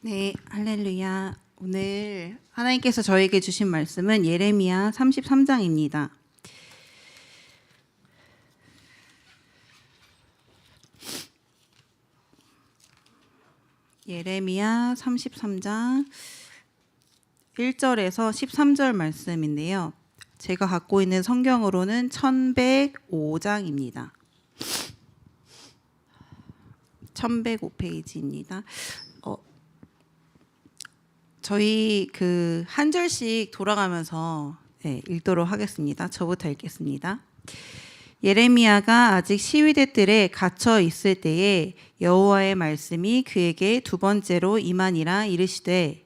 네, 할렐루야. 오늘 하나님께서 저에게 주신 말씀은 예레미야 33장입니다. 예레미야 33장 1절에서 13절 말씀인데요. 제가 갖고 있는 성경으로는 1105장입니다. 1105페이지입니다. 저희 한 절씩 돌아가면서 읽도록 하겠습니다. 저부터 읽겠습니다. 예레미야가 아직 시위대 뜰에 갇혀 있을 때에 여호와의 말씀이 그에게 두 번째로 임하니라. 이르시되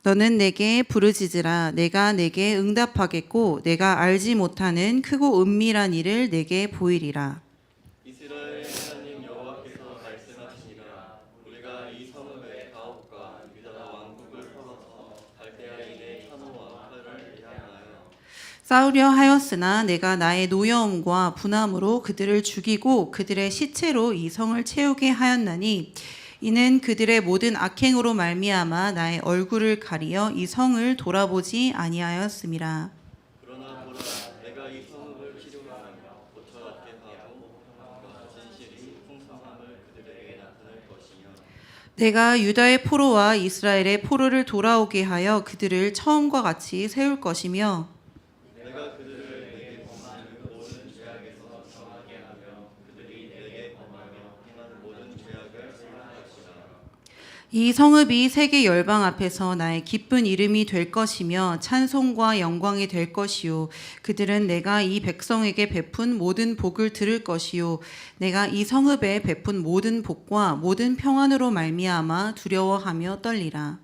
너는 내게 부르짖으라. 내가 내게 응답하겠고 내가 알지 못하는 크고 은밀한 일을 내게 보이리라. 이스라엘 하나님 여호와께서 말씀하시니라. 우리가 이 성읍의 가옥과 유다 왕국을 털어서 갈대아인의 산호와 칼을 향하여 싸우려 하였으나 내가 나의 노여움과 분함으로 그들을 죽이고 그들의 시체로 이 성을 채우게 하였나니 이는 그들의 모든 악행으로 말미암아 나의 얼굴을 가리어 이 성을 돌아보지 아니하였음이라. 그러나 보라, 내가 이 성읍을 치료하며 고쳐받게 하고 평안과 진실이 풍성함을 그들에게 나타낼 것이며 내가 유다의 포로와 이스라엘의 포로를 돌아오게 하여 그들을 처음과 같이 세울 것이며 내가 그들을 내게 범하는 모든 죄악에서 정하게 하며 그들이 내게 범하며 행하는 모든 죄악을 생각할 것이라. 이 성읍이 세계 열방 앞에서 나의 기쁜 이름이 될 것이며 찬송과 영광이 될 것이요 그들은 내가 이 백성에게 베푼 모든 복을 들을 것이요 내가 이 성읍에 베푼 모든 복과 모든 평안으로 말미암아 두려워하며 떨리라.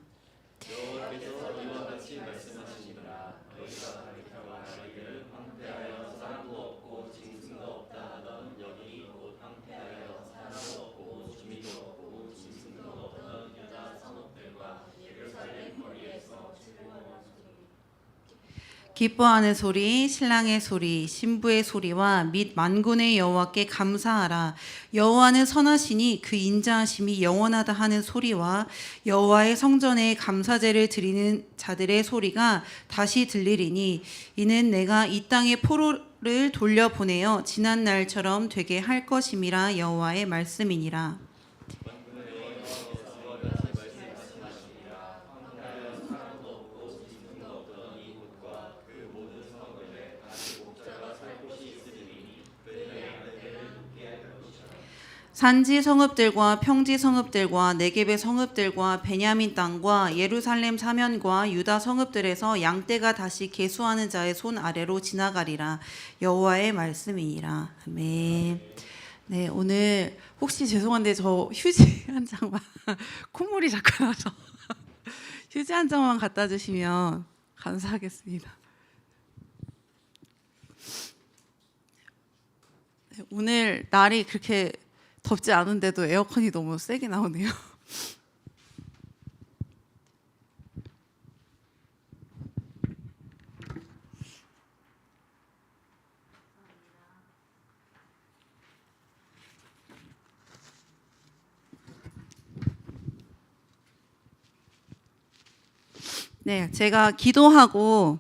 여호와께서 이와 같이 말씀하시니라. 너희가 가리켜와 가리기를 황폐하여 사람도 없고 짐승도 없다 하던 여기 곧 황폐하여 사람도 없고 주민도 없고 짐승도 없던 유다 성읍들과 예루살렘 거리에서 기뻐하는 소리, 신랑의 소리, 신부의 소리와 및 만군의 여호와께 감사하라. 여호와는 선하시니 그 인자하심이 영원하다 하는 소리와 여호와의 성전에 감사제를 드리는 자들의 소리가 다시 들리리니 이는 내가 이 땅에 포로를 돌려보내어 지난 날처럼 되게 할 것임이라. 여호와의 말씀이니라. 산지 성읍들과 평지 성읍들과 네겝의 성읍들과 베냐민 땅과 예루살렘 사면과 유다 성읍들에서 양떼가 다시 계수하는 자의 손 아래로 지나가리라. 여호와의 말씀이니라. 아멘. 네, 오늘 혹시 죄송한데 저 휴지 한 장만 콧물이 자꾸 나서 휴지 한 장만 갖다 주시면 감사하겠습니다. 네, 오늘 날이 그렇게 덥지 않은데도 에어컨이 너무 세게 나오네요. 네, 제가 기도하고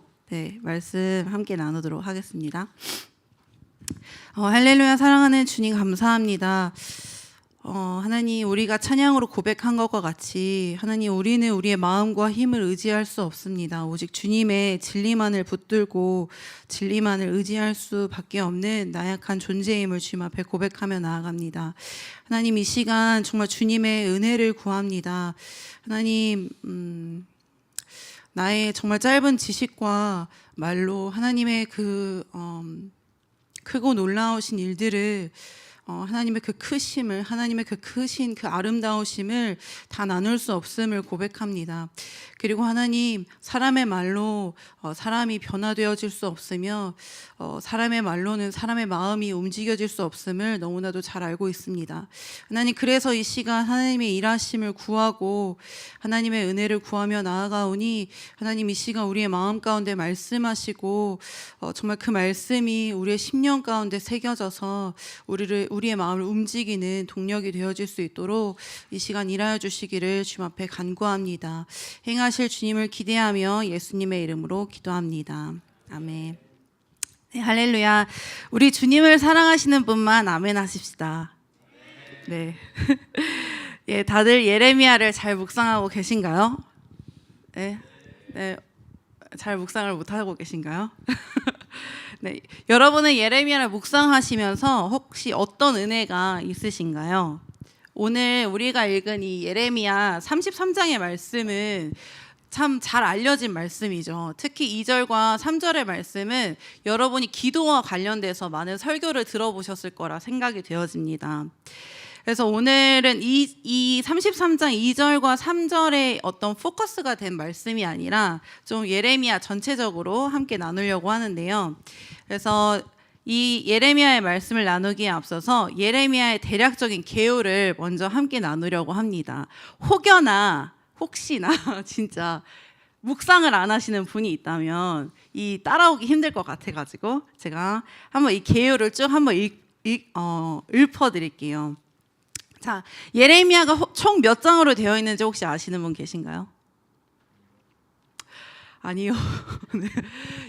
말씀 함께 나누도록 하겠습니다. 할렐루야. 사랑하는 주님 감사합니다. 하나님, 우리가 찬양으로 고백한 것과 같이 하나님, 우리는 우리의 마음과 힘을 의지할 수 없습니다. 오직 주님의 진리만을 붙들고 진리만을 의지할 수밖에 없는 나약한 존재임을 주님 앞에 고백하며 나아갑니다. 하나님, 이 시간 정말 주님의 은혜를 구합니다. 하나님, 나의 정말 짧은 지식과 말로 하나님의 크고 놀라우신 일들을 하나님의 그 크심을, 하나님의 그 크신 그 아름다우심을 다 나눌 수 없음을 고백합니다. 그리고 하나님, 사람의 말로 사람이 변화되어질 수 없으며 사람의 말로는 사람의 마음이 움직여질 수 없음을 너무나도 잘 알고 있습니다. 하나님, 그래서 이 시간 하나님의 일하심을 구하고 하나님의 은혜를 구하며 나아가오니 하나님, 이 시간 우리의 마음 가운데 말씀하시고 정말 그 말씀이 우리의 심령 가운데 새겨져서 우리의 마음을 움직이는 동력이 되어질 수 있도록 이 시간 일하여 주시기를 주님 앞에 간구합니다. 행하실 주님을 기대하며 예수님의 이름으로 기도합니다. 아멘. 네, 할렐루야. 우리 주님을 사랑하시는 분만 아멘 하십시다. 네. 예, 다들 예레미야를 잘 묵상하고 계신가요? 네. 네. 잘 묵상을 못 하고 계신가요? 네, 여러분은 예레미야를 묵상하시면서 혹시 어떤 은혜가 있으신가요? 오늘 우리가 읽은 이 예레미야 33장의 말씀은 참 잘 알려진 말씀이죠. 특히 2절과 3절의 말씀은 여러분이 기도와 관련돼서 많은 설교를 들어보셨을 거라 생각이 되어집니다. 그래서 오늘은 이 33장 2절과 3절의 어떤 포커스가 된 말씀이 아니라 좀 예레미야 전체적으로 함께 나누려고 하는데요. 그래서 이 예레미야의 말씀을 나누기에 앞서서 예레미야의 대략적인 개요를 먼저 함께 나누려고 합니다. 혹시나 진짜 묵상을 안 하시는 분이 있다면 이 따라오기 힘들 것 같아가지고 제가 한번 이 개요를 쭉 한번 읊어드릴게요. 자, 예레미야가 총 몇 장으로 되어 있는지 혹시 아시는 분 계신가요? 아니요. 네.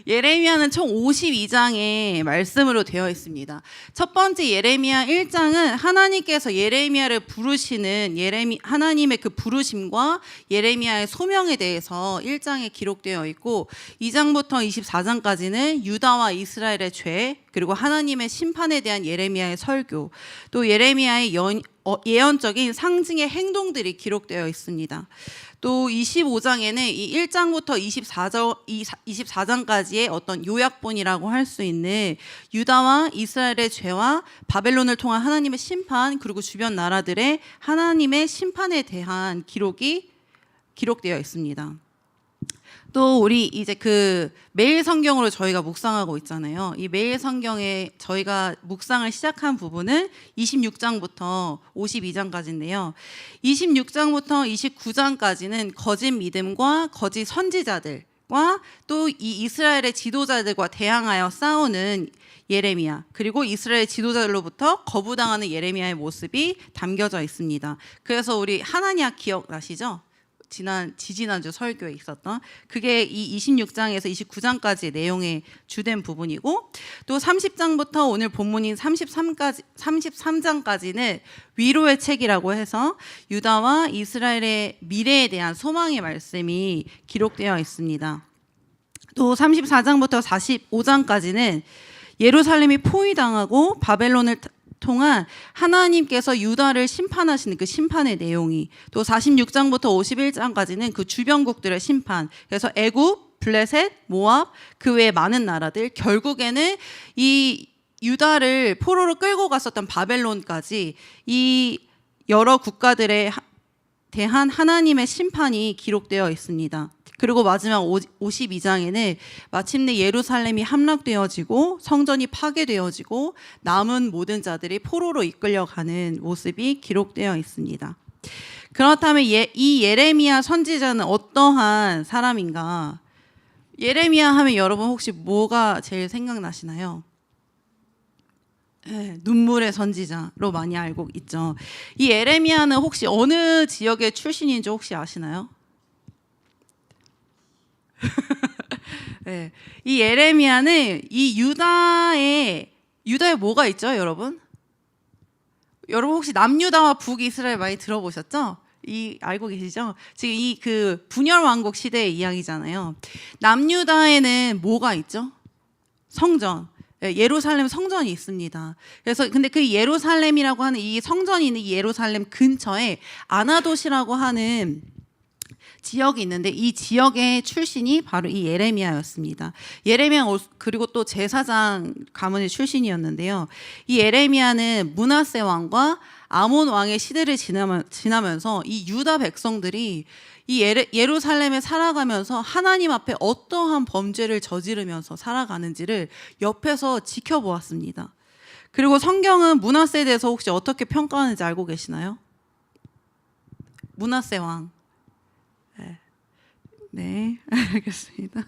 예레미야는 총 52장의 말씀으로 되어 있습니다. 첫 번째 예레미야 1장은 하나님께서 예레미야를 부르시는 하나님의 그 부르심과 예레미야의 소명에 대해서 1장에 기록되어 있고 2장부터 24장까지는 유다와 이스라엘의 죄 그리고 하나님의 심판에 대한 예레미야의 설교 또 예레미야의 예언적인 상징의 행동들이 기록되어 있습니다. 또 25장에는 이 1장부터 24장까지의 어떤 요약본이라고 할 수 있는 유다와 이스라엘의 죄와 바벨론을 통한 하나님의 심판 그리고 주변 나라들의 하나님의 심판에 대한 기록이 기록되어 있습니다. 또 우리 이제 그 매일 성경으로 저희가 묵상하고 있잖아요. 이 매일 성경에 저희가 묵상을 시작한 부분은 26장부터 52장까지인데요. 26장부터 29장까지는 거짓 믿음과 거짓 선지자들과 또 이 이스라엘의 지도자들과 대항하여 싸우는 예레미야 그리고 이스라엘 지도자들로부터 거부당하는 예레미야의 모습이 담겨져 있습니다. 그래서 우리 하나냐 기억나시죠? 지지난주 설교에 있었던 그게 이 26장에서 29장까지의 내용의 주된 부분이고 또 30장부터 오늘 본문인 33장까지는 위로의 책이라고 해서 유다와 이스라엘의 미래에 대한 소망의 말씀이 기록되어 있습니다. 또 34장부터 45장까지는 예루살렘이 포위당하고 바벨론을 통한 하나님께서 유다를 심판하시는 그 심판의 내용이 또 46장부터 51장까지는 그 주변국들의 심판 그래서 애굽, 블레셋, 모압 그 외에 많은 나라들 결국에는 이 유다를 포로로 끌고 갔었던 바벨론까지 이 여러 국가들에 대한 하나님의 심판이 기록되어 있습니다. 그리고 마지막 52장에는 마침내 예루살렘이 함락되어지고 성전이 파괴되어지고 남은 모든 자들이 포로로 이끌려가는 모습이 기록되어 있습니다. 그렇다면 이 예레미야 선지자는 어떠한 사람인가? 예레미야 하면 여러분 혹시 뭐가 제일 생각나시나요? 네, 눈물의 선지자로 많이 알고 있죠. 이 예레미야는 혹시 어느 지역의 출신인지 혹시 아시나요? 네, 이 예레미야는 이 유다에 뭐가 있죠, 여러분? 여러분 혹시 남유다와 북이스라엘 많이 들어보셨죠? 알고 계시죠? 지금 이 그 분열 왕국 시대의 이야기잖아요. 남유다에는 뭐가 있죠? 성전. 예루살렘 성전이 있습니다. 그래서 근데 그 예루살렘이라고 하는 이 성전이 있는 이 예루살렘 근처에 아나돗이라고 하는 지역이 있는데 이 지역의 출신이 바로 이 예레미야였습니다. 예레미야 그리고 또 제사장 가문의 출신이었는데요. 이 예레미야는 므낫세 왕과 아몬 왕의 시대를 지나면서 이 유다 백성들이 이 예루살렘에 살아가면서 하나님 앞에 어떠한 범죄를 저지르면서 살아가는지를 옆에서 지켜보았습니다. 그리고 성경은 므낫세에 대해서 혹시 어떻게 평가하는지 알고 계시나요? 므낫세 왕. 네, 알겠습니다.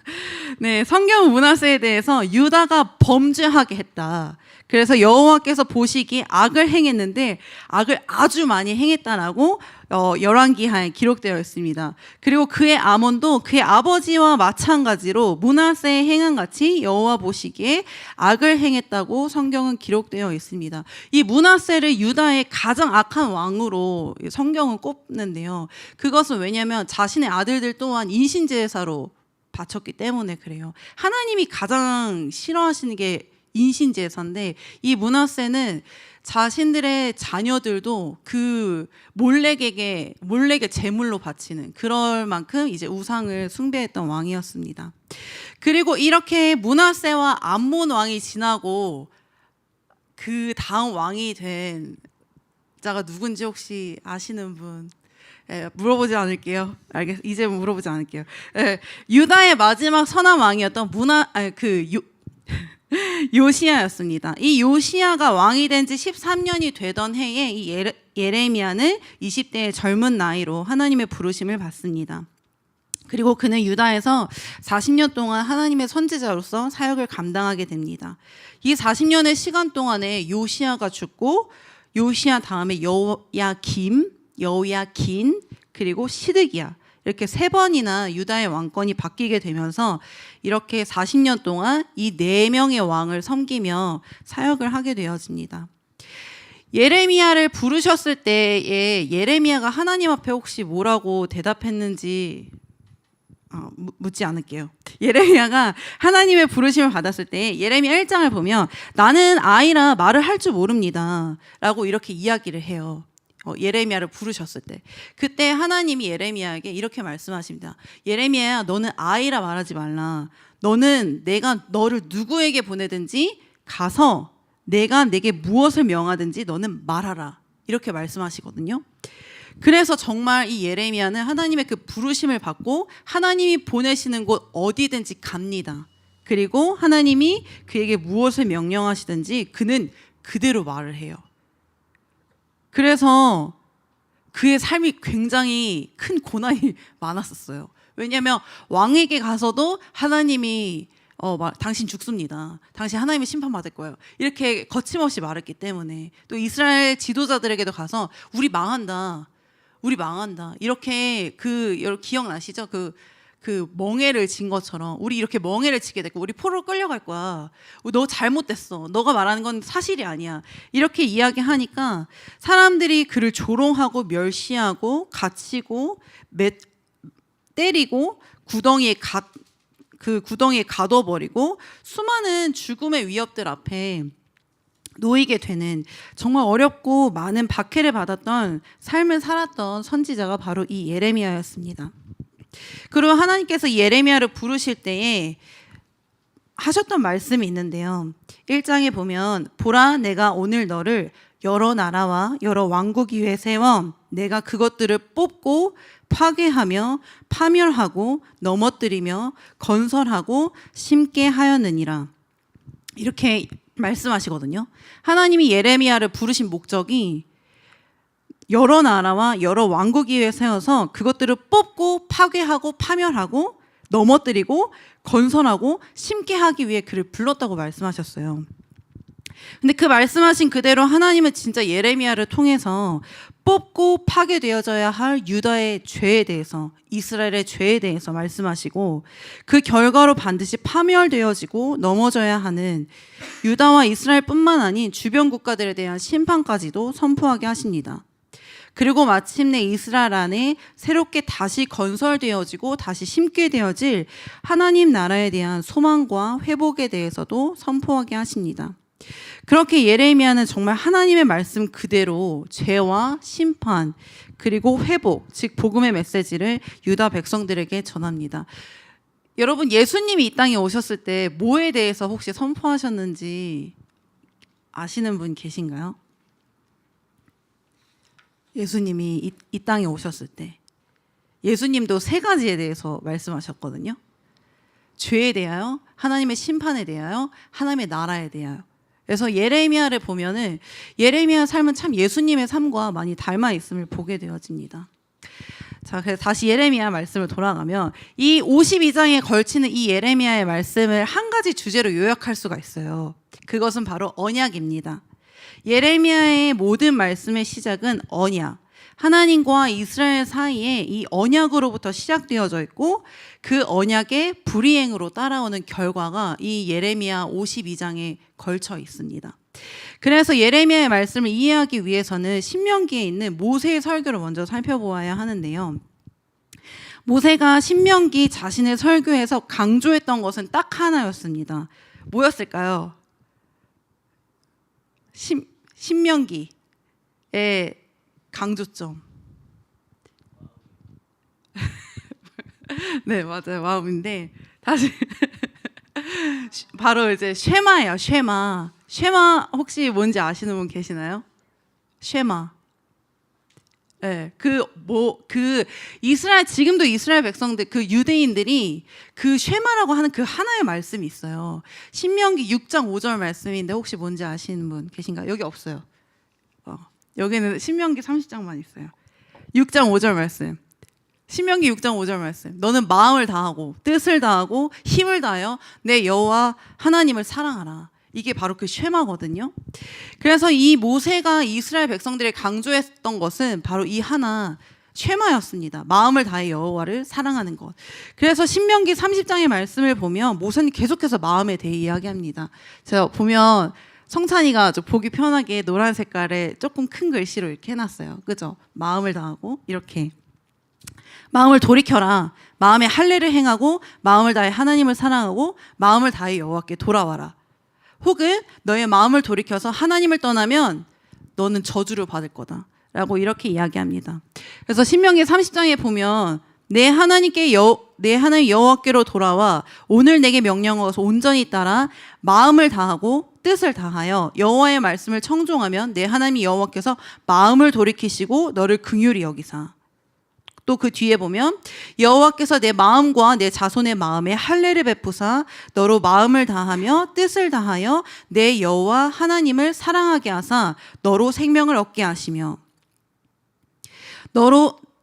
네, 성경 므낫세에 대해서 유다가 범죄하게 했다. 그래서 여호와께서 보시기에 악을 행했는데 악을 아주 많이 행했다라고 열왕기하에 기록되어 있습니다. 그리고 그의 아몬도 그의 아버지와 마찬가지로 므낫세의 행한 같이 여호와 보시기에 악을 행했다고 성경은 기록되어 있습니다. 이 므낫세를 유다의 가장 악한 왕으로 성경은 꼽는데요. 그것은 왜냐하면 자신의 아들들 또한 인신제사로 바쳤기 때문에 그래요. 하나님이 가장 싫어하시는 게 인신제사인데 이 므낫세는 자신들의 자녀들도 그 몰렉에게 제물로 바치는 그럴 만큼 이제 우상을 숭배했던 왕이었습니다. 그리고 이렇게 므낫세와 암몬 왕이 지나고 그 다음 왕이 된 자가 누군지 혹시 아시는 분? 물어보지 않을게요. 이제 물어보지 않을게요. 유다의 마지막 선한 왕이었던 요시야였습니다. 이 요시야가 왕이 된 지 13년이 되던 해에 이 예레미야는 20대의 젊은 나이로 하나님의 부르심을 받습니다. 그리고 그는 유다에서 40년 동안 하나님의 선지자로서 사역을 감당하게 됩니다. 이 40년의 시간 동안에 요시야가 죽고 요시야 다음에 여호야긴 그리고 시드기야 이렇게 3번이나 유다의 왕권이 바뀌게 되면서 이렇게 40년 동안 이 4명의 왕을 섬기며 사역을 하게 되어집니다. 예레미야를 부르셨을 때에 예레미야가 하나님 앞에 혹시 뭐라고 대답했는지 묻지 않을게요. 예레미야가 하나님의 부르심을 받았을 때 예레미야 1장을 보면 나는 아이라 말을 할 줄 모릅니다 라고 이렇게 이야기를 해요. 예레미야를 부르셨을 때 그때 하나님이 예레미야에게 이렇게 말씀하십니다. 예레미야야 너는 아이라 말하지 말라. 너는 내가 너를 누구에게 보내든지 가서 내가 내게 무엇을 명하든지 너는 말하라. 이렇게 말씀하시거든요. 그래서 정말 이 예레미야는 하나님의 그 부르심을 받고 하나님이 보내시는 곳 어디든지 갑니다. 그리고 하나님이 그에게 무엇을 명령하시든지 그는 그대로 말을 해요. 그래서 그의 삶이 굉장히 큰 고난이 많았었어요. 왜냐하면 왕에게 가서도 하나님이 당신 죽습니다. 당신 하나님의 심판받을 거예요. 이렇게 거침없이 말했기 때문에 또 이스라엘 지도자들에게도 가서 우리 망한다. 이렇게 기억나시죠? 그 멍에를 진 것처럼 우리 이렇게 멍에를 치게 됐고 우리 포로로 끌려갈 거야. 너 잘못됐어. 너가 말하는 건 사실이 아니야. 이렇게 이야기하니까 사람들이 그를 조롱하고 멸시하고 갇히고 때리고 구덩이에 가둬버리고 수많은 죽음의 위협들 앞에 놓이게 되는 정말 어렵고 많은 박해를 받았던 삶을 살았던 선지자가 바로 이 예레미야였습니다. 그리고 하나님께서 예레미야를 부르실 때에 하셨던 말씀이 있는데요. 1장에 보면 보라 내가 오늘 너를 여러 나라와 여러 왕국 위에 세워 내가 그것들을 뽑고 파괴하며 파멸하고 넘어뜨리며 건설하고 심게 하였느니라. 이렇게 말씀하시거든요. 하나님이 예레미야를 부르신 목적이 여러 나라와 여러 왕국 위에 세워서 그것들을 뽑고 파괴하고 파멸하고 넘어뜨리고 건설하고 심게 하기 위해 그를 불렀다고 말씀하셨어요. 근데 그 말씀하신 그대로 하나님은 진짜 예레미야를 통해서 뽑고 파괴되어져야 할 유다의 죄에 대해서 이스라엘의 죄에 대해서 말씀하시고 그 결과로 반드시 파멸되어지고 넘어져야 하는 유다와 이스라엘뿐만 아닌 주변 국가들에 대한 심판까지도 선포하게 하십니다. 그리고 마침내 이스라엘 안에 새롭게 다시 건설되어지고 다시 심게 되어질 하나님 나라에 대한 소망과 회복에 대해서도 선포하게 하십니다. 그렇게 예레미야는 정말 하나님의 말씀 그대로 죄와 심판 그리고 회복, 즉 복음의 메시지를 유다 백성들에게 전합니다. 여러분, 예수님이 이 땅에 오셨을 때 뭐에 대해서 혹시 선포하셨는지 아시는 분 계신가요? 예수님이 이 땅에 오셨을 때 예수님도 세 가지에 대해서 말씀하셨거든요. 죄에 대하여, 하나님의 심판에 대하여, 하나님의 나라에 대하여. 그래서 예레미야를 보면은 예레미야 삶은 참 예수님의 삶과 많이 닮아 있음을 보게 되어집니다. 자, 그래서 다시 예레미야 말씀을 돌아가면 이 52장에 걸치는 이 예레미야의 말씀을 한 가지 주제로 요약할 수가 있어요. 그것은 바로 언약입니다. 예레미야의 모든 말씀의 시작은 언약. 하나님과 이스라엘 사이에 이 언약으로부터 시작되어져 있고 그 언약의 불이행으로 따라오는 결과가 이 예레미야 52장에 걸쳐 있습니다. 그래서 예레미야의 말씀을 이해하기 위해서는 신명기에 있는 모세의 설교를 먼저 살펴보아야 하는데요. 모세가 신명기 자신의 설교에서 강조했던 것은 딱 하나였습니다. 뭐였을까요? 신명기의 강조점. 네, 맞아요. 마음인데 다시 바로 이제 쉐마예요. 쉐마. 쉐마 혹시 뭔지 아시는 분 계시나요? 쉐마. 네, 그 이스라엘, 지금도 이스라엘 백성들, 그 유대인들이 그 쉐마라고 하는 그 하나의 말씀이 있어요. 신명기 6장 5절 말씀인데 혹시 뭔지 아시는 분 계신가요? 여기 없어요. 여기는 신명기 30장만 있어요. 6장 5절 말씀. 신명기 6장 5절 말씀. 너는 마음을 다하고 뜻을 다하고 힘을 다하여 내 여호와 하나님을 사랑하라. 이게 바로 그 쉐마거든요. 그래서 이 모세가 이스라엘 백성들에 강조했던 것은 바로 이 하나 쉐마였습니다. 마음을 다해 여호와를 사랑하는 것. 그래서 신명기 30장의 말씀을 보면 모세는 계속해서 마음에 대해 이야기합니다. 제가 보면 성찬이가 보기 편하게 노란 색깔에 조금 큰 글씨로 이렇게 해놨어요. 그죠? 마음을 다하고 이렇게 마음을 돌이켜라. 마음에 할례를 행하고 마음을 다해 하나님을 사랑하고 마음을 다해 여호와께 돌아와라. 혹은 너의 마음을 돌이켜서 하나님을 떠나면 너는 저주를 받을 거다 라고 이렇게 이야기합니다. 그래서 신명기 30장에 보면 내 하나님 여호와께로 돌아와 오늘 내게 명령하고서 온전히 따라 마음을 다하고 뜻을 다하여 여호와의 말씀을 청종하면 내 하나님 여호와께서 마음을 돌이키시고 너를 긍휼히 여기사. 또 그 뒤에 보면 여호와께서 내 마음과 내 자손의 마음에 할례를 베푸사 너로 마음을 다하며 뜻을 다하여 내 여호와 하나님을 사랑하게 하사 너로 생명을 얻게 하시며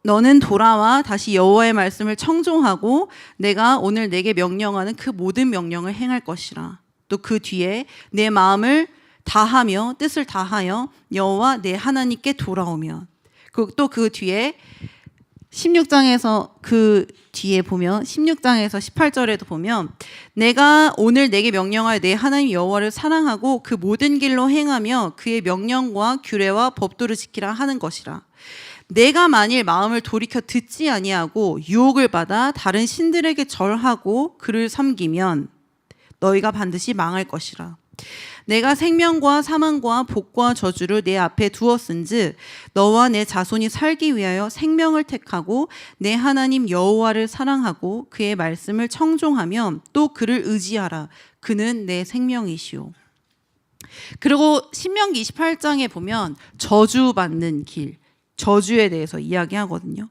너는 돌아와 다시 여호와의 말씀을 청종하고 내가 오늘 내게 명령하는 그 모든 명령을 행할 것이라. 또 그 뒤에 내 마음을 다하며 뜻을 다하여 여호와 내 하나님께 돌아오면 또 그 뒤에 16장에서 그 뒤에 보면 16장에서 18절에도 보면 내가 오늘 내게 명령하여 내 하나님 여호와를 사랑하고 그 모든 길로 행하며 그의 명령과 규례와 법도를 지키라 하는 것이라. 내가 만일 마음을 돌이켜 듣지 아니하고 유혹을 받아 다른 신들에게 절하고 그를 섬기면 너희가 반드시 망할 것이라. 내가 생명과 사망과 복과 저주를 내 앞에 두었은즉 너와 내 자손이 살기 위하여 생명을 택하고 내 하나님 여호와를 사랑하고 그의 말씀을 청종하며 또 그를 의지하라. 그는 내 생명이시오. 그리고 신명기 28장에 보면 저주받는 길, 저주에 대해서 이야기하거든요.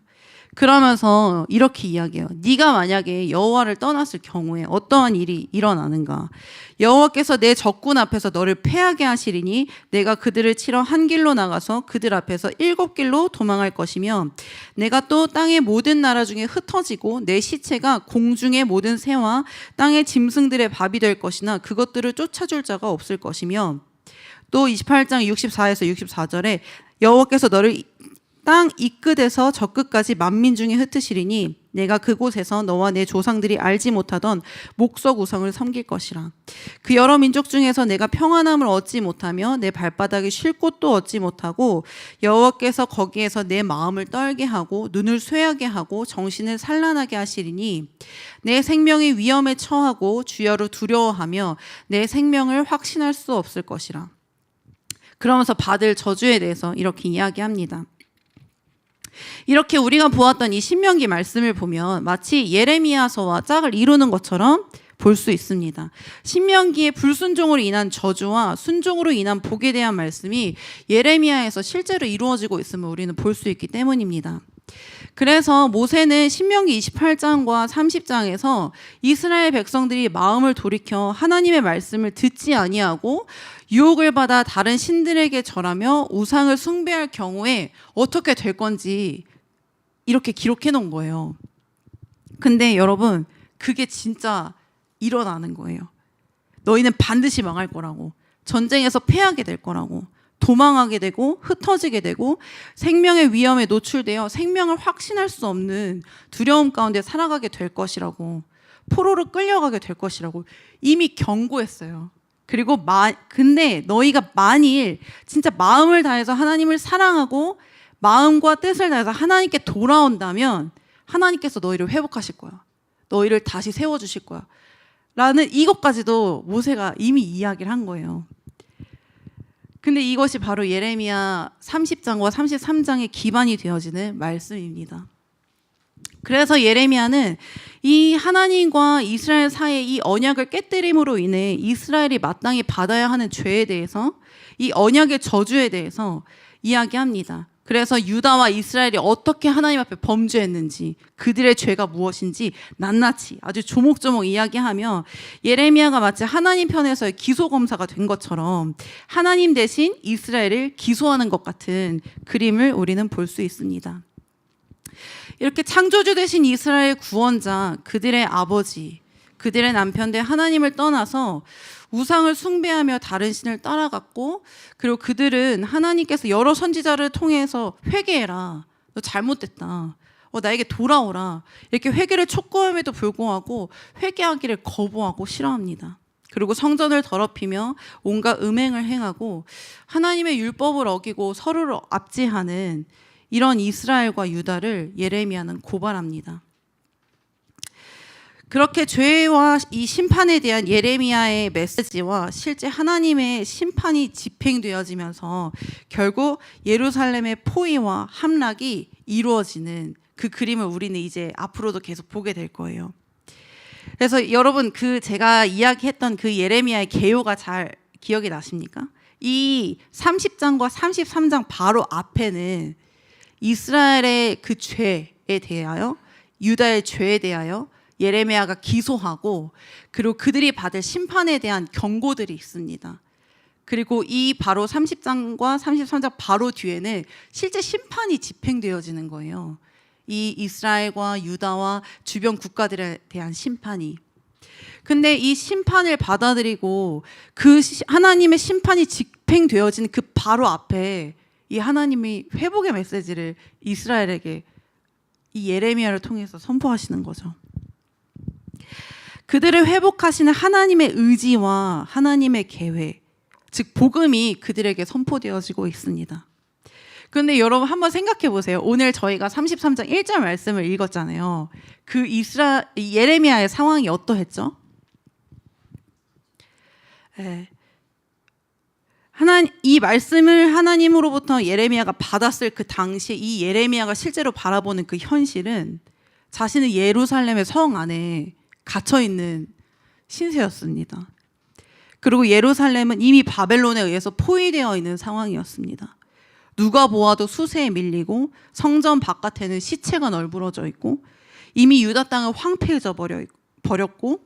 그러면서 이렇게 이야기해요. 네가 만약에 여호와를 떠났을 경우에 어떠한 일이 일어나는가? 여호와께서 내 적군 앞에서 너를 패하게 하시리니 내가 그들을 치러 한 길로 나가서 그들 앞에서 7길로 도망할 것이며 내가 또 땅의 모든 나라 중에 흩어지고 내 시체가 공중의 모든 새와 땅의 짐승들의 밥이 될 것이나 그것들을 쫓아줄 자가 없을 것이며 또 28장 64에서 64절에 여호와께서 너를 땅 이 끝에서 저 끝까지 만민 중에 흩으시리니 내가 그곳에서 너와 내 조상들이 알지 못하던 목석 우상을 섬길 것이라. 그 여러 민족 중에서 내가 평안함을 얻지 못하며 내 발바닥에 쉴 곳도 얻지 못하고 여호와께서 거기에서 내 마음을 떨게 하고 눈을 쇠하게 하고 정신을 산란하게 하시리니 내 생명이 위험에 처하고 주여를 두려워하며 내 생명을 확신할 수 없을 것이라. 그러면서 받을 저주에 대해서 이렇게 이야기합니다. 이렇게 우리가 보았던 이 신명기 말씀을 보면 마치 예레미야서와 짝을 이루는 것처럼 볼 수 있습니다. 신명기의 불순종으로 인한 저주와 순종으로 인한 복에 대한 말씀이 예레미야에서 실제로 이루어지고 있음을 우리는 볼 수 있기 때문입니다. 그래서 모세는 신명기 28장과 30장에서 이스라엘 백성들이 마음을 돌이켜 하나님의 말씀을 듣지 아니하고 유혹을 받아 다른 신들에게 절하며 우상을 숭배할 경우에 어떻게 될 건지 이렇게 기록해 놓은 거예요. 근데 여러분, 그게 진짜 일어나는 거예요. 너희는 반드시 망할 거라고, 전쟁에서 패하게 될 거라고, 도망하게 되고 흩어지게 되고 생명의 위험에 노출되어 생명을 확신할 수 없는 두려움 가운데 살아가게 될 것이라고, 포로로 끌려가게 될 것이라고 이미 경고했어요. 그리고 근데 너희가 만일 진짜 마음을 다해서 하나님을 사랑하고 마음과 뜻을 다해서 하나님께 돌아온다면 하나님께서 너희를 회복하실 거야. 너희를 다시 세워주실 거야. 라는 이것까지도 모세가 이미 이야기를 한 거예요. 근데 이것이 바로 예레미야 30장과 33장의 기반이 되어지는 말씀입니다. 그래서 예레미야는 이 하나님과 이스라엘 사이의 이 언약을 깨뜨림으로 인해 이스라엘이 마땅히 받아야 하는 죄에 대해서, 이 언약의 저주에 대해서 이야기합니다. 그래서 유다와 이스라엘이 어떻게 하나님 앞에 범죄했는지, 그들의 죄가 무엇인지 낱낱이 아주 조목조목 이야기하며 예레미야가 마치 하나님 편에서의 기소검사가 된 것처럼 하나님 대신 이스라엘을 기소하는 것 같은 그림을 우리는 볼 수 있습니다. 이렇게 창조주 되신 이스라엘 구원자, 그들의 아버지, 그들의 남편들 하나님을 떠나서 우상을 숭배하며 다른 신을 따라갔고, 그리고 그들은 하나님께서 여러 선지자를 통해서 회개해라, 너 잘못됐다, 나에게 돌아오라, 이렇게 회개를 촉구함에도 불구하고 회개하기를 거부하고 싫어합니다. 그리고 성전을 더럽히며 온갖 음행을 행하고 하나님의 율법을 어기고 서로를 압제하는 이런 이스라엘과 유다를 예레미야는 고발합니다. 그렇게 죄와 이 심판에 대한 예레미야의 메시지와 실제 하나님의 심판이 집행되어지면서 결국 예루살렘의 포위와 함락이 이루어지는 그 그림을 우리는 이제 앞으로도 계속 보게 될 거예요. 그래서 여러분, 제가 이야기했던 그 예레미야의 개요가 잘 기억이 나십니까? 이 30장과 33장 바로 앞에는 이스라엘의 그 죄에 대하여, 유다의 죄에 대하여 예레미야가 기소하고, 그리고 그들이 받을 심판에 대한 경고들이 있습니다. 그리고 이 바로 30장과 33장 바로 뒤에는 실제 심판이 집행되어지는 거예요. 이 이스라엘과 유다와 주변 국가들에 대한 심판이. 근데 이 심판을 받아들이고 그 하나님의 심판이 집행되어지는 그 바로 앞에 이 하나님이 회복의 메시지를 이스라엘에게 이 예레미야를 통해서 선포하시는 거죠. 그들을 회복하시는 하나님의 의지와 하나님의 계획, 즉 복음이 그들에게 선포되어지고 있습니다. 그런데 여러분 한번 생각해 보세요. 오늘 저희가 33장 1절 말씀을 읽었잖아요. 그 예레미야의 상황이 어떠했죠? 이 말씀을 하나님으로부터 예레미야가 받았을 그 당시에 이 예레미야가 실제로 바라보는 그 현실은 자신은 예루살렘의 성 안에 갇혀있는 신세였습니다. 그리고 예루살렘은 이미 바벨론에 의해서 포위되어 있는 상황이었습니다. 누가 보아도 수세에 밀리고 성전 바깥에는 시체가 널브러져 있고 이미 유다 땅은 황폐해져 버렸고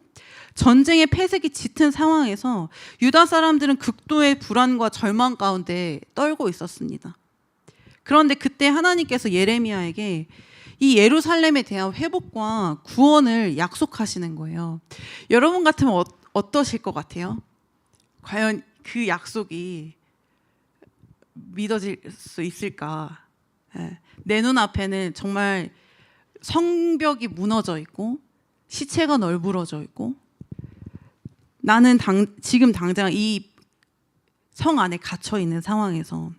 전쟁의 폐색이 짙은 상황에서 유다 사람들은 극도의 불안과 절망 가운데 떨고 있었습니다. 그런데 그때 하나님께서 예레미야에게 이 예루살렘에 대한 회복과 구원을 약속하시는 거예요. 여러분 같으면 어떠실 것 같아요? 과연 그 약속이 믿어질 수 있을까? 내 눈앞에는 정말 성벽이 무너져 있고 시체가 널브러져 있고 나는 지금 당장 이 성 안에 갇혀 있는 상황에서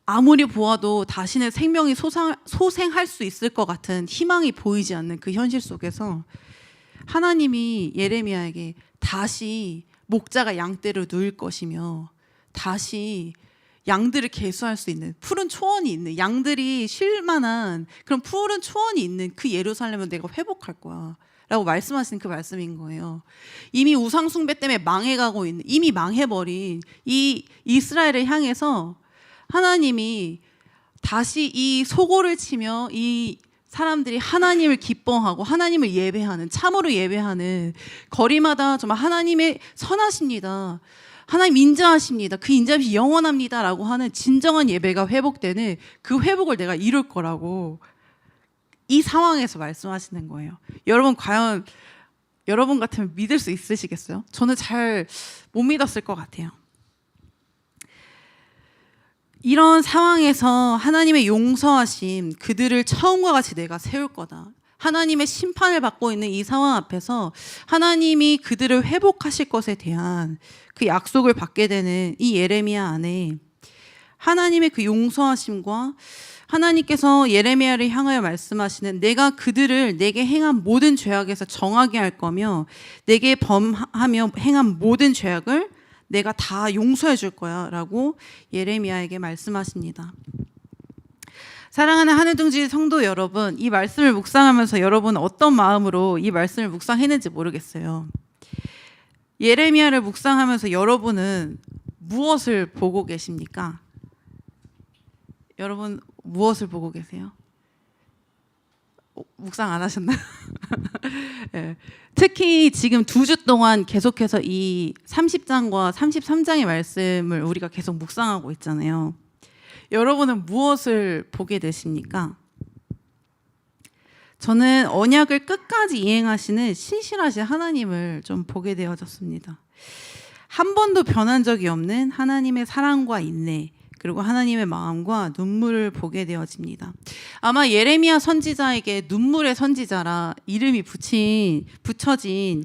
아무리 보아도 다시는 생명이 소생할 수 있을 것 같은 희망이 보이지 않는 그 현실 속에서 하나님이 예레미야에게 다시 목자가 양떼를 누일 것이며 다시 양들을 계수할 수 있는 푸른 초원이 있는 양들이 쉴 만한 그런 푸른 초원이 있는 그 예루살렘을 내가 회복할 거야 라고 말씀하시는 그 말씀인 거예요. 이미 우상 숭배 때문에 망해가고 있는 이미 망해버린 이 이스라엘을 향해서 하나님이 다시 이 소고를 치며 이 사람들이 하나님을 기뻐하고 하나님을 예배하는 참으로 예배하는 거리마다 정말 하나님의 선하십니다. 하나님 인자하십니다. 그 인자함이 영원합니다. 라고 하는 진정한 예배가 회복되는 그 회복을 내가 이룰 거라고 이 상황에서 말씀하시는 거예요. 여러분 과연 여러분 같으면 믿을 수 있으시겠어요? 저는 잘 못 믿었을 것 같아요. 이런 상황에서 하나님의 용서하심 그들을 처음과 같이 내가 세울 거다. 하나님의 심판을 받고 있는 이 상황 앞에서 하나님이 그들을 회복하실 것에 대한 그 약속을 받게 되는 이 예레미야 안에 하나님의 그 용서하심과 하나님께서 예레미야를 향하여 말씀하시는 내가 그들을 내게 행한 모든 죄악에서 정하게 할 거며 내게 범하며 행한 모든 죄악을 내가 다 용서해 줄 거야 라고 예레미야에게 말씀하십니다. 사랑하는 하늘둥지 성도 여러분, 이 말씀을 묵상하면서 여러분 어떤 마음으로 이 말씀을 묵상했는지 모르겠어요. 예레미야를 묵상하면서 여러분은 무엇을 보고 계십니까? 여러분 무엇을 보고 계세요? 묵상 안 하셨나요? 네. 특히 지금 2주 동안 계속해서 이 30장과 33장의 말씀을 우리가 계속 묵상하고 있잖아요. 여러분은 무엇을 보게 되십니까? 저는 언약을 끝까지 이행하시는 신실하신 하나님을 좀 보게 되어졌습니다. 한 번도 변한 적이 없는 하나님의 사랑과 인내 그리고 하나님의 마음과 눈물을 보게 되어집니다. 아마 예레미야 선지자에게 눈물의 선지자라 이름이 붙여진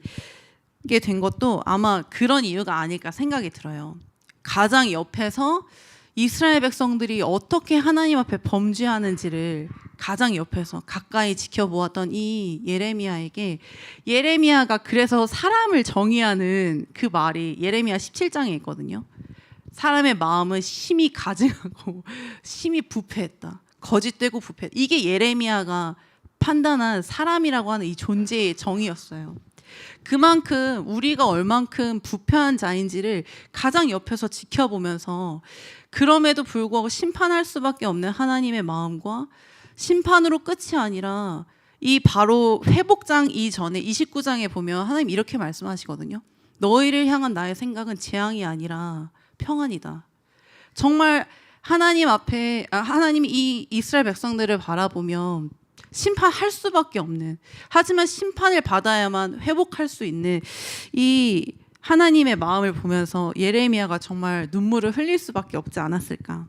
게 된 것도 아마 그런 이유가 아닐까 생각이 들어요. 가장 옆에서 이스라엘 백성들이 어떻게 하나님 앞에 범죄하는지를 가장 옆에서 가까이 지켜보았던 이 예레미야에게 예레미야가 그래서 사람을 정의하는 그 말이 예레미야 17장에 있거든요. 사람의 마음은 심히 가증하고 심히 부패했다. 거짓되고 부패. 이게 예레미야가 판단한 사람이라고 하는 이 존재의 정의였어요. 그만큼 우리가 얼만큼 부패한 자인지를 가장 옆에서 지켜보면서 그럼에도 불구하고 심판할 수밖에 없는 하나님의 마음과 심판으로 끝이 아니라 이 바로 회복장 이전에 29장에 보면 하나님 이렇게 말씀하시거든요. 너희를 향한 나의 생각은 재앙이 아니라 평안이다. 정말 하나님 앞에 하나님이 이 이스라엘 백성들을 바라보면 심판할 수밖에 없는 하지만 심판을 받아야만 회복할 수 있는 이 하나님의 마음을 보면서 예레미야가 정말 눈물을 흘릴 수밖에 없지 않았을까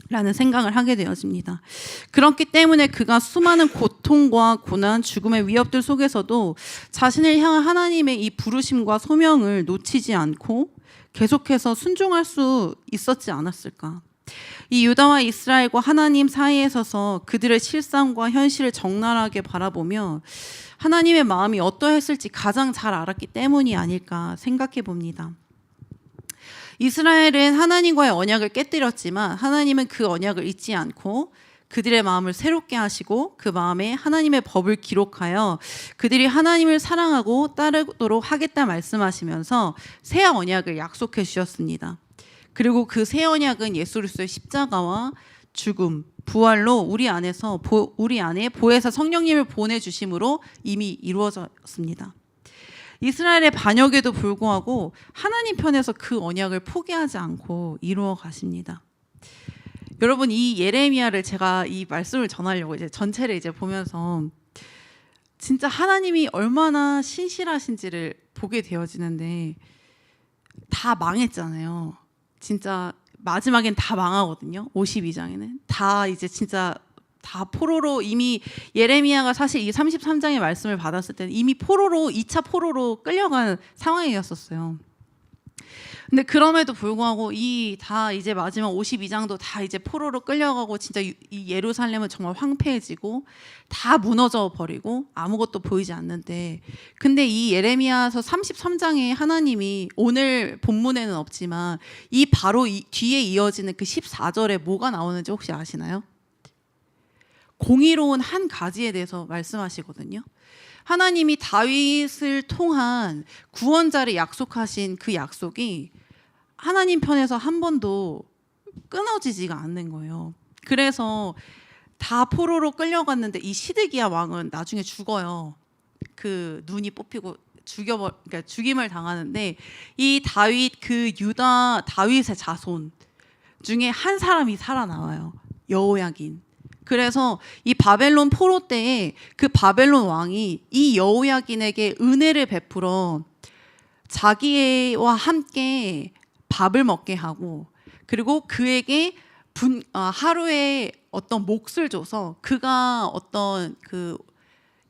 라는 생각을 하게 되어집니다. 그렇기 때문에 그가 수많은 고통과 고난, 죽음의 위협들 속에서도 자신을 향한 하나님의 이 부르심과 소명을 놓치지 않고 계속해서 순종할 수 있었지 않았을까. 이 유다와 이스라엘과 하나님 사이에 서서 그들의 실상과 현실을 적나라하게 바라보며 하나님의 마음이 어떠했을지 가장 잘 알았기 때문이 아닐까 생각해 봅니다. 이스라엘은 하나님과의 언약을 깨뜨렸지만 하나님은 그 언약을 잊지 않고 그들의 마음을 새롭게 하시고 그 마음에 하나님의 법을 기록하여 그들이 하나님을 사랑하고 따르도록 하겠다 말씀하시면서 새 언약을 약속해 주셨습니다. 그리고 그 새 언약은 예수 그리스도의 십자가와 죽음, 부활로 우리 안에 보혜사 성령님을 보내주심으로 이미 이루어졌습니다. 이스라엘의 반역에도 불구하고 하나님 편에서 그 언약을 포기하지 않고 이루어 가십니다. 여러분 이 예레미야를 제가 이 말씀을 전하려고 이제 전체를 이제 보면서 진짜 하나님이 얼마나 신실하신지를 보게 되어지는데 다 망했잖아요. 진짜 마지막엔 다 망하거든요. 52장에는 다 이제 진짜 다 포로로 이미 예레미야가 사실 이 33장의 말씀을 받았을 때는 이미 포로로 2차 포로로 끌려간 상황이었었어요. 근데 그럼에도 불구하고 이 다 이제 마지막 52장도 다 이제 포로로 끌려가고 진짜 이 예루살렘은 정말 황폐해지고 다 무너져 버리고 아무것도 보이지 않는데, 근데 이 예레미야서 33장에 하나님이 오늘 본문에는 없지만 이 바로 뒤에 이어지는 그 14절에 뭐가 나오는지 혹시 아시나요? 공의로운 한 가지에 대해서 말씀하시거든요. 하나님이 다윗을 통한 구원자를 약속하신 그 약속이 하나님 편에서 한 번도 끊어지지가 않는 거예요. 그래서 다 포로로 끌려갔는데 이 시드기야 왕은 나중에 죽어요. 그 눈이 뽑히고 그러니까 죽임을 당하는데, 이 다윗 그 유다 다윗의 자손 중에 한 사람이 살아나와요. 여호야긴. 그래서 이 바벨론 포로 때에 그 바벨론 왕이 이 여호야긴에게 은혜를 베풀어 자기와 함께 밥을 먹게 하고, 그리고 그에게 하루에 어떤 몫을 줘서 그가 어떤 그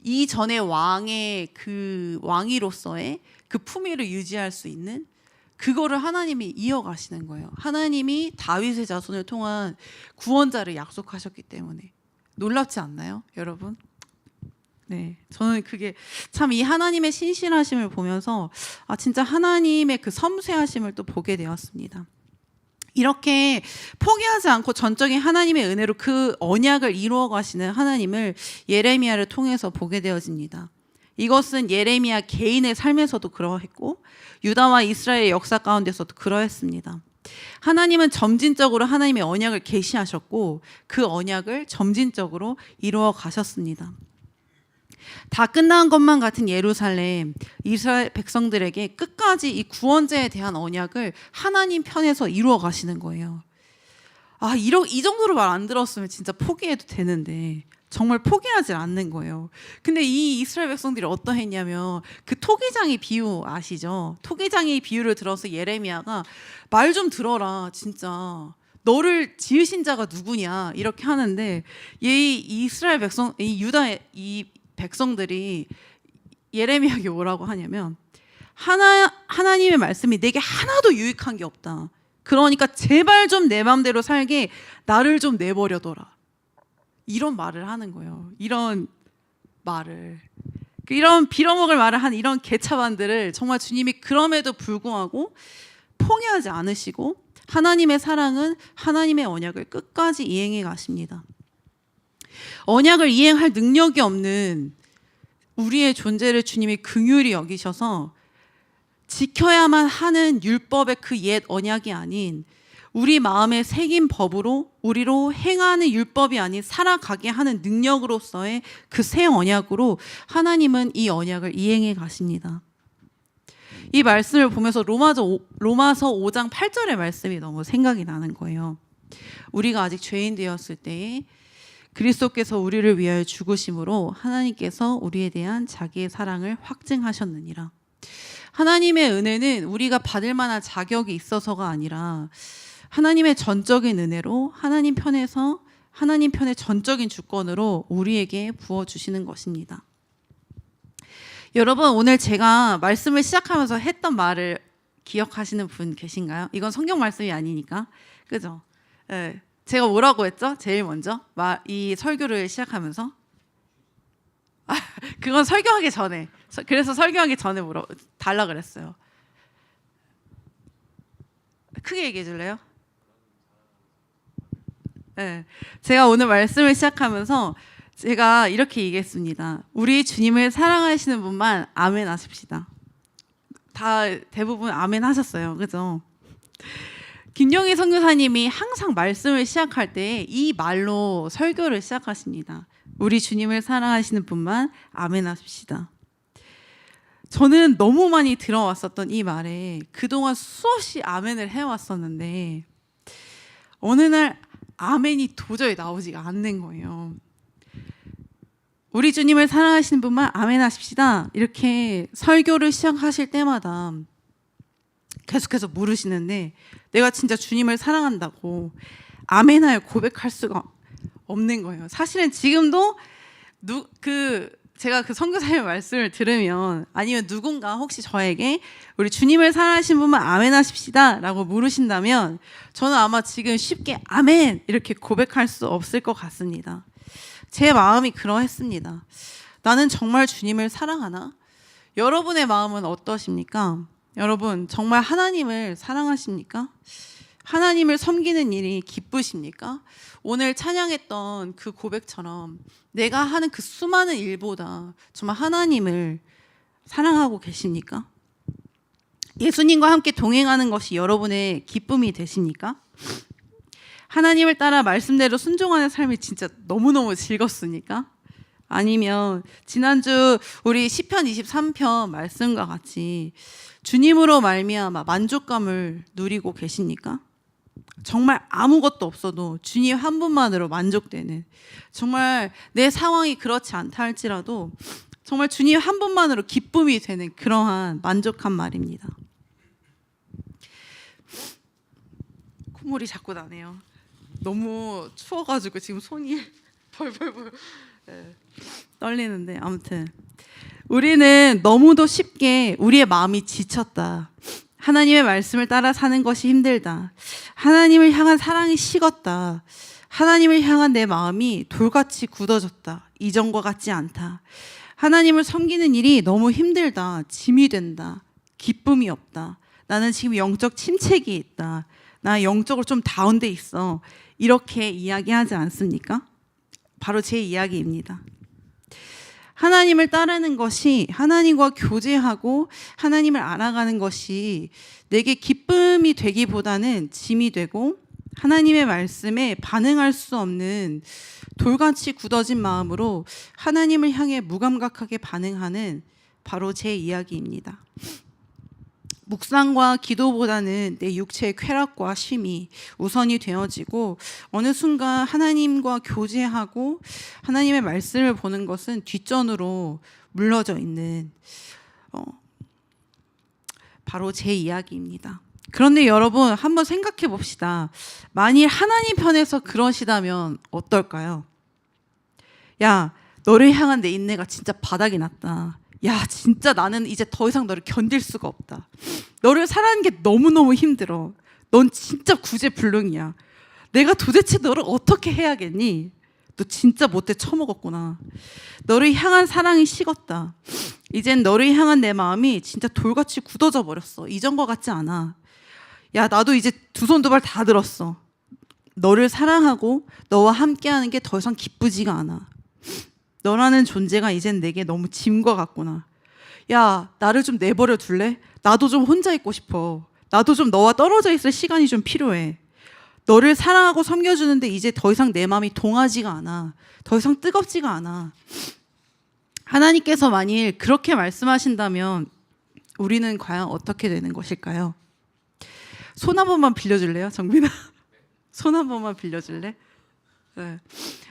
이전의 왕의 그 왕위로서의 그 품위를 유지할 수 있는 그거를 하나님이 이어가시는 거예요. 하나님이 다윗의 자손을 통한 구원자를 약속하셨기 때문에. 놀랍지 않나요, 여러분? 네, 저는 그게 참 이 하나님의 신실하심을 보면서 진짜 하나님의 그 섬세하심을 또 보게 되었습니다. 이렇게 포기하지 않고 전적인 하나님의 은혜로 그 언약을 이루어 가시는 하나님을 예레미야를 통해서 보게 되어집니다. 이것은 예레미야 개인의 삶에서도 그러했고 유다와 이스라엘의 역사 가운데서도 그러했습니다. 하나님은 점진적으로 하나님의 언약을 계시하셨고 그 언약을 점진적으로 이루어 가셨습니다. 다 끝난 것만 같은 예루살렘, 이스라엘 백성들에게 끝까지 이 구원자에 대한 언약을 하나님 편에서 이루어 가시는 거예요. 이 정도로 말 안 들었으면 진짜 포기해도 되는데 정말 포기하지 않는 거예요. 근데 이 이스라엘 백성들이 어떠했냐면 그 토기장의 비유 아시죠? 토기장의 비유를 들어서 예레미야가 말 좀 들어라, 진짜. 너를 지으신 자가 누구냐 이렇게 하는데 이 이스라엘 백성, 이 유다의 이 백성들이 예레미야에게 뭐라고 하냐면 하나님의 말씀이 내게 하나도 유익한 게 없다. 그러니까 제발 좀 내 맘대로 살게 나를 좀 내버려둬라. 이런 말을 하는 거예요. 이런 빌어먹을 말을 한 이런 개차반들을 정말 주님이 그럼에도 불구하고 포기하지 않으시고 하나님의 사랑은 하나님의 언약을 끝까지 이행해 가십니다. 언약을 이행할 능력이 없는 우리의 존재를 주님이 긍휼히 여기셔서 지켜야만 하는 율법의 그 옛 언약이 아닌 우리 마음에 새긴 법으로 우리로 행하는 율법이 아닌 살아가게 하는 능력으로서의 그 새 언약으로 하나님은 이 언약을 이행해 가십니다. 이 말씀을 보면서 로마서 5장 8절의 말씀이 너무 생각이 나는 거예요. 우리가 아직 죄인 되었을 때에 그리스도께서 우리를 위하여 죽으심으로 하나님께서 우리에 대한 자기의 사랑을 확증하셨느니라. 하나님의 은혜는 우리가 받을 만한 자격이 있어서가 아니라 하나님의 전적인 은혜로 하나님 편의 전적인 주권으로 우리에게 부어주시는 것입니다. 여러분, 오늘 제가 말씀을 시작하면서 했던 말을 기억하시는 분 계신가요? 이건 성경 말씀이 아니니까, 그죠? 네. 제가 뭐라고 했죠? 제일 먼저 이 설교를 시작하면서 그건 설교하기 전에, 그래서 설교하기 전에 달라 그랬어요. 크게 얘기해 줄래요? 네. 제가 오늘 말씀을 시작하면서 제가 이렇게 얘기했습니다. 우리 주님을 사랑하시는 분만 아멘 하십시다. 다 대부분 아멘 하셨어요. 그죠? 김용희 선교사님이 항상 말씀을 시작할 때 이 말로 설교를 시작하십니다. 우리 주님을 사랑하시는 분만 아멘 하십시다. 저는 너무 많이 들어왔었던 이 말에 그동안 수없이 아멘을 해왔었는데 어느 날 아멘이 도저히 나오지가 않는 거예요. 우리 주님을 사랑하시는 분만 아멘 하십시다. 이렇게 설교를 시작하실 때마다 계속해서 물으시는데 내가 진짜 주님을 사랑한다고 아멘하여 고백할 수가 없는 거예요. 사실은 지금도 제가 그 선교사님의 말씀을 들으면 아니면 누군가 혹시 저에게 우리 주님을 사랑하신 분만 아멘 하십시다 라고 물으신다면 저는 아마 지금 쉽게 아멘 이렇게 고백할 수 없을 것 같습니다. 제 마음이 그러했습니다. 나는 정말 주님을 사랑하나? 여러분의 마음은 어떠십니까? 여러분 정말 하나님을 사랑하십니까? 하나님을 섬기는 일이 기쁘십니까? 오늘 찬양했던 그 고백처럼 내가 하는 그 수많은 일보다 정말 하나님을 사랑하고 계십니까? 예수님과 함께 동행하는 것이 여러분의 기쁨이 되십니까? 하나님을 따라 말씀대로 순종하는 삶이 진짜 너무너무 즐겁습니까? 아니면 지난주 우리 시편 23편 말씀과 같이 주님으로 말미암아 만족감을 누리고 계십니까? 정말 아무것도 없어도 주님 한 분만으로 만족되는, 정말 내 상황이 그렇지 않다 할지라도 정말 주님 한 분만으로 기쁨이 되는 그러한 만족한 말입니다. 콧물이 자꾸 나네요. 너무 추워가지고 지금 손이 벌벌벌 떨리는데, 아무튼 우리는 너무도 쉽게 우리의 마음이 지쳤다, 하나님의 말씀을 따라 사는 것이 힘들다, 하나님을 향한 사랑이 식었다, 하나님을 향한 내 마음이 돌같이 굳어졌다, 이전과 같지 않다, 하나님을 섬기는 일이 너무 힘들다, 짐이 된다, 기쁨이 없다, 나는 지금 영적 침체기에 있다, 나 영적으로 좀 다운돼 있어, 이렇게 이야기하지 않습니까? 바로 제 이야기입니다. 하나님을 따르는 것이, 하나님과 교제하고 하나님을 알아가는 것이 내게 기쁨이 되기보다는 짐이 되고 하나님의 말씀에 반응할 수 없는 돌같이 굳어진 마음으로 하나님을 향해 무감각하게 반응하는 바로 제 이야기입니다. 묵상과 기도보다는 내 육체의 쾌락과 쉼이 우선이 되어지고 어느 순간 하나님과 교제하고 하나님의 말씀을 보는 것은 뒷전으로 물러져 있는 바로 제 이야기입니다. 그런데 여러분 한번 생각해 봅시다. 만일 하나님 편에서 그러시다면 어떨까요? 야, 너를 향한 내 인내가 진짜 바닥이 났다. 야, 진짜 나는 이제 더 이상 너를 견딜 수가 없다. 너를 사랑하는 게 너무너무 힘들어. 넌 진짜 구제불능이야. 내가 도대체 너를 어떻게 해야겠니? 너 진짜 못돼 처먹었구나. 너를 향한 사랑이 식었다. 이젠 너를 향한 내 마음이 진짜 돌같이 굳어져 버렸어. 이전과 같지 않아. 야, 나도 이제 두 손 두 발 다 들었어. 너를 사랑하고 너와 함께하는 게 더 이상 기쁘지가 않아. 너라는 존재가 이젠 내게 너무 짐과 같구나. 야, 나를 좀 내버려 둘래? 나도 좀 혼자 있고 싶어. 나도 좀 너와 떨어져 있을 시간이 좀 필요해. 너를 사랑하고 섬겨주는데 이제 더 이상 내 마음이 동하지가 않아. 더 이상 뜨겁지가 않아. 하나님께서 만일 그렇게 말씀하신다면 우리는 과연 어떻게 되는 것일까요? 손 한 번만 빌려줄래요, 정민아? 손 한 번만 빌려줄래? 네.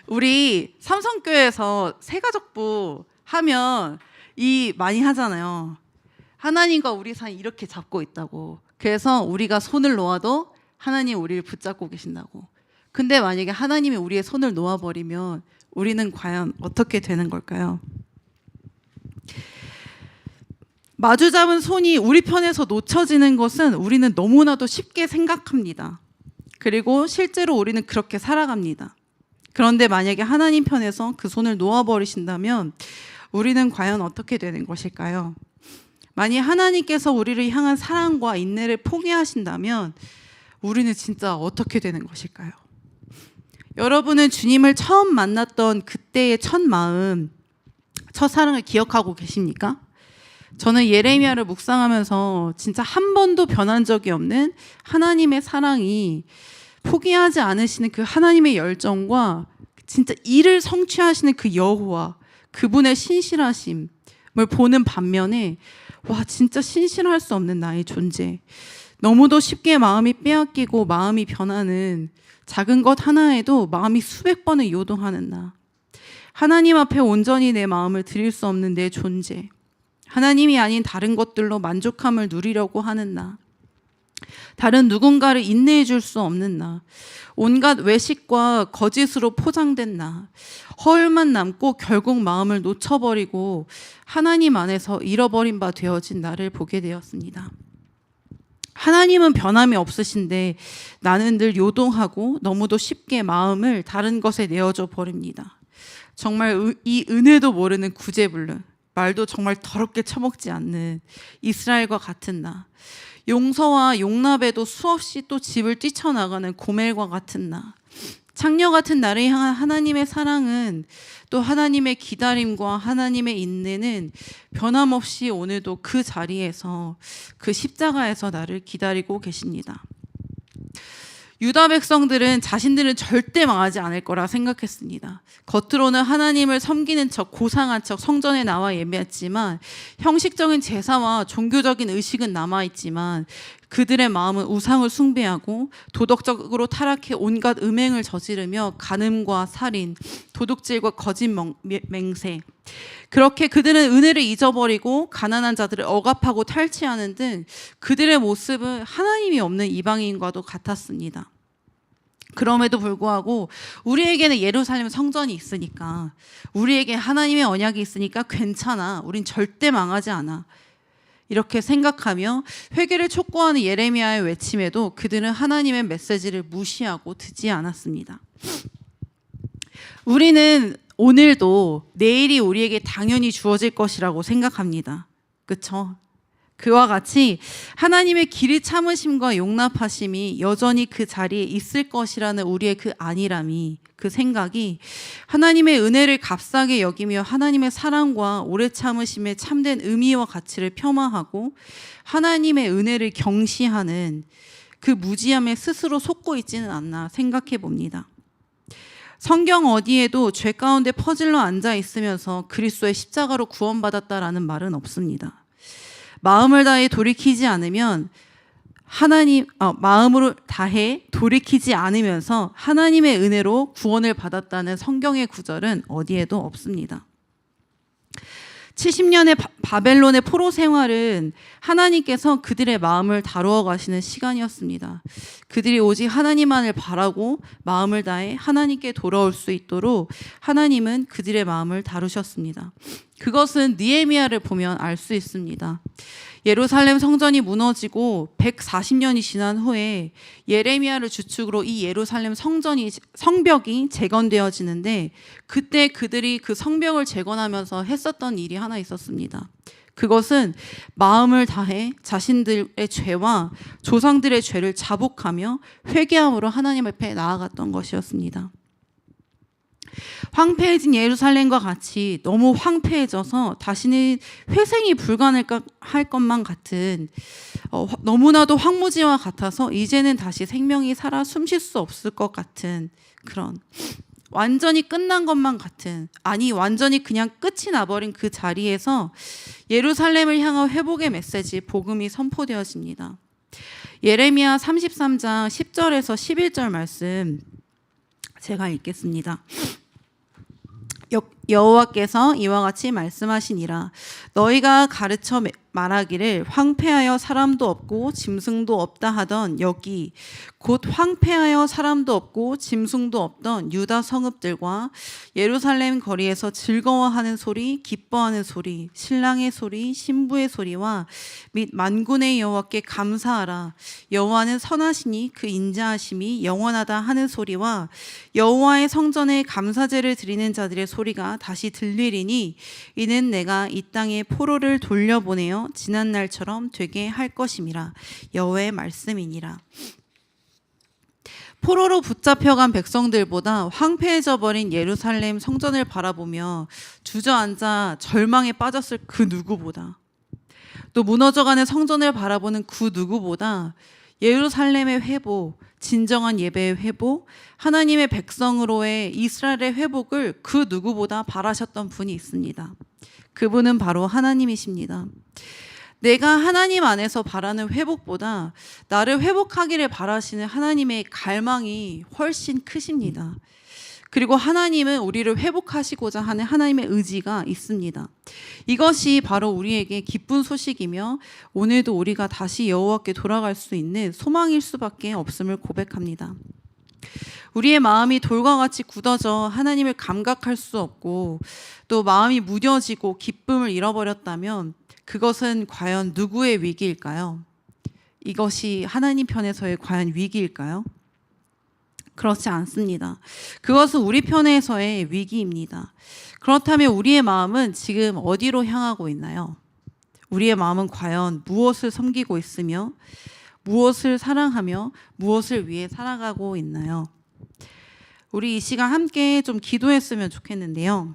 우리 삼성교회에서 새가족부 하면 많이 하잖아요. 하나님과 우리 사이 이렇게 잡고 있다고. 그래서 우리가 손을 놓아도 하나님 우리를 붙잡고 계신다고. 근데 만약에 하나님이 우리의 손을 놓아버리면 우리는 과연 어떻게 되는 걸까요? 마주 잡은 손이 우리 편에서 놓쳐지는 것은 우리는 너무나도 쉽게 생각합니다. 그리고 실제로 우리는 그렇게 살아갑니다. 그런데 만약에 하나님 편에서 그 손을 놓아버리신다면 우리는 과연 어떻게 되는 것일까요? 만약 하나님께서 우리를 향한 사랑과 인내를 포기하신다면 우리는 진짜 어떻게 되는 것일까요? 여러분은 주님을 처음 만났던 그때의 첫 마음, 첫 사랑을 기억하고 계십니까? 저는 예레미야를 묵상하면서 진짜 한 번도 변한 적이 없는 하나님의 사랑이, 포기하지 않으시는 그 하나님의 열정과 진짜 일을 성취하시는 그 여호와, 그분의 신실하심을 보는 반면에 와, 진짜 신실할 수 없는 나의 존재, 너무도 쉽게 마음이 빼앗기고 마음이 변하는 작은 것 하나에도 마음이 수백 번을 요동하는 나, 하나님 앞에 온전히 내 마음을 드릴 수 없는 내 존재, 하나님이 아닌 다른 것들로 만족함을 누리려고 하는 나, 다른 누군가를 인내해 줄 수 없는 나, 온갖 외식과 거짓으로 포장된 나, 허울만 남고 결국 마음을 놓쳐버리고 하나님 안에서 잃어버린 바 되어진 나를 보게 되었습니다. 하나님은 변함이 없으신데 나는 늘 요동하고 너무도 쉽게 마음을 다른 것에 내어줘 버립니다. 정말 이 은혜도 모르는 구제불능, 말도 정말 더럽게 처먹지 않는 이스라엘과 같은 나, 용서와 용납에도 수없이 또 집을 뛰쳐나가는 고멜과 같은 나, 창녀 같은 나를 향한 하나님의 사랑은, 또 하나님의 기다림과 하나님의 인내는 변함없이 오늘도 그 자리에서, 그 십자가에서 나를 기다리고 계십니다. 유다 백성들은 자신들은 절대 망하지 않을 거라 생각했습니다. 겉으로는 하나님을 섬기는 척, 고상한 척 성전에 나와 예배했지만 형식적인 제사와 종교적인 의식은 남아있지만 그들의 마음은 우상을 숭배하고 도덕적으로 타락해 온갖 음행을 저지르며 간음과 살인, 도둑질과 거짓 맹세, 그렇게 그들은 은혜를 잊어버리고 가난한 자들을 억압하고 탈취하는 등 그들의 모습은 하나님이 없는 이방인과도 같았습니다. 그럼에도 불구하고 우리에게는 예루살렘 성전이 있으니까, 우리에게 하나님의 언약이 있으니까 괜찮아, 우린 절대 망하지 않아, 이렇게 생각하며 회개를 촉구하는 예레미야의 외침에도 그들은 하나님의 메시지를 무시하고 듣지 않았습니다. 우리는 오늘도 내일이 우리에게 당연히 주어질 것이라고 생각합니다. 그렇죠? 그와 같이 하나님의 길이 참으심과 용납하심이 여전히 그 자리에 있을 것이라는 우리의 그 안일함이, 그 생각이 하나님의 은혜를 값싸게 여기며 하나님의 사랑과 오래 참으심의 참된 의미와 가치를 폄하하고 하나님의 은혜를 경시하는 그 무지함에 스스로 속고 있지는 않나 생각해 봅니다. 성경 어디에도 죄 가운데 퍼질러 앉아 있으면서 그리스도의 십자가로 구원받았다라는 말은 없습니다. 마음을 다해 돌이키지 않으면 마음으로 다해 돌이키지 않으면서 하나님의 은혜로 구원을 받았다는 성경의 구절은 어디에도 없습니다. 70년의 바벨론의 포로 생활은 하나님께서 그들의 마음을 다루어 가시는 시간이었습니다. 그들이 오직 하나님만을 바라고 마음을 다해 하나님께 돌아올 수 있도록 하나님은 그들의 마음을 다루셨습니다. 그것은 느헤미야를 보면 알 수 있습니다. 예루살렘 성전이 무너지고 140년이 지난 후에 예레미야를 주축으로 이 예루살렘 성벽이 재건되어지는데, 그때 그들이 그 성벽을 재건하면서 했었던 일이 하나 있었습니다. 그것은 마음을 다해 자신들의 죄와 조상들의 죄를 자복하며 회개함으로 하나님 앞에 나아갔던 것이었습니다. 황폐해진 예루살렘과 같이 너무 황폐해져서 다시는 회생이 불가능할 것만 같은, 너무나도 황무지와 같아서 이제는 다시 생명이 살아 숨쉴 수 없을 것 같은, 그런 완전히 끝난 것만 같은, 아니 완전히 그냥 끝이 나버린 그 자리에서 예루살렘을 향한 회복의 메시지, 복음이 선포되어집니다. 예레미야 33장 10절에서 11절 말씀 제가 읽겠습니다. 여호와께서 이와 같이 말씀하시니라. 너희가 가르쳐 말하기를 황폐하여 사람도 없고 짐승도 없다 하던 여기 곧 황폐하여 사람도 없고 짐승도 없던 유다 성읍들과 예루살렘 거리에서 즐거워하는 소리, 기뻐하는 소리, 신랑의 소리, 신부의 소리와 및 만군의 여호와께 감사하라. 여호와는 선하시니 그 인자하심이 영원하다 하는 소리와 여호와의 성전에 감사제를 드리는 자들의 소리가 다시 들리리니 이는 내가 이 땅에 포로를 돌려보내어 지난 날처럼 되게 할 것임이라. 여호와의 말씀이니라. 포로로 붙잡혀간 백성들보다 황폐해져 버린 예루살렘 성전을 바라보며 주저앉아 절망에 빠졌을 그 누구보다, 또 무너져가는 성전을 바라보는 그 누구보다 예루살렘의 회복, 진정한 예배의 회복, 하나님의 백성으로의 이스라엘의 회복을 그 누구보다 바라셨던 분이 있습니다. 그분은 바로 하나님이십니다. 내가 하나님 안에서 바라는 회복보다 나를 회복하기를 바라시는 하나님의 갈망이 훨씬 크십니다. 그리고 하나님은 우리를 회복하시고자 하는 하나님의 의지가 있습니다. 이것이 바로 우리에게 기쁜 소식이며 오늘도 우리가 다시 여호와께 돌아갈 수 있는 소망일 수밖에 없음을 고백합니다. 우리의 마음이 돌과 같이 굳어져 하나님을 감각할 수 없고 또 마음이 무뎌지고 기쁨을 잃어버렸다면 그것은 과연 누구의 위기일까요? 이것이 하나님 편에서의 과연 위기일까요? 그렇지 않습니다. 그것은 우리 편에서의 위기입니다. 그렇다면 우리의 마음은 지금 어디로 향하고 있나요? 우리의 마음은 과연 무엇을 섬기고 있으며 무엇을 사랑하며 무엇을 위해 살아가고 있나요? 우리 이 시간 함께 좀 기도했으면 좋겠는데요.